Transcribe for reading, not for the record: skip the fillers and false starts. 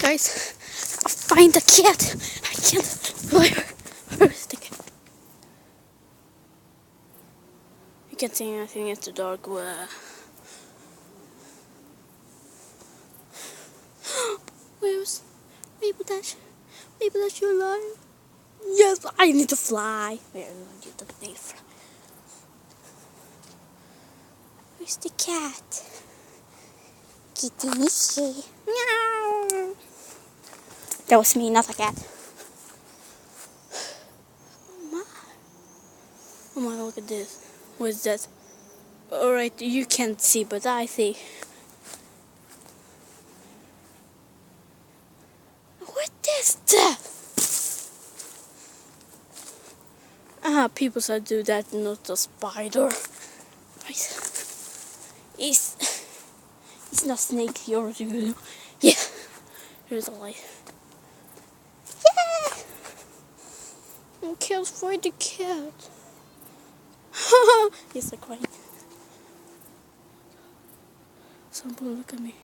guys. I'll find the cat. I can't. Where's the cat? You can't see anything. It's the dark. Where's Maple Dash? Maple Dash, you alive? Yes, I need to fly. Wait, I need to fly. Where's the cat? Kitty Missy. Meow. That was me, not a cat. Oh my. Oh my, look at this. What is that? Alright, you can't see, but I see. What is that? People said do that, not a spider. Right. It's not snake, you're doing. Yeah. Here's a light. Yeah! I can't find the cat. He's like crying. Someone look at me.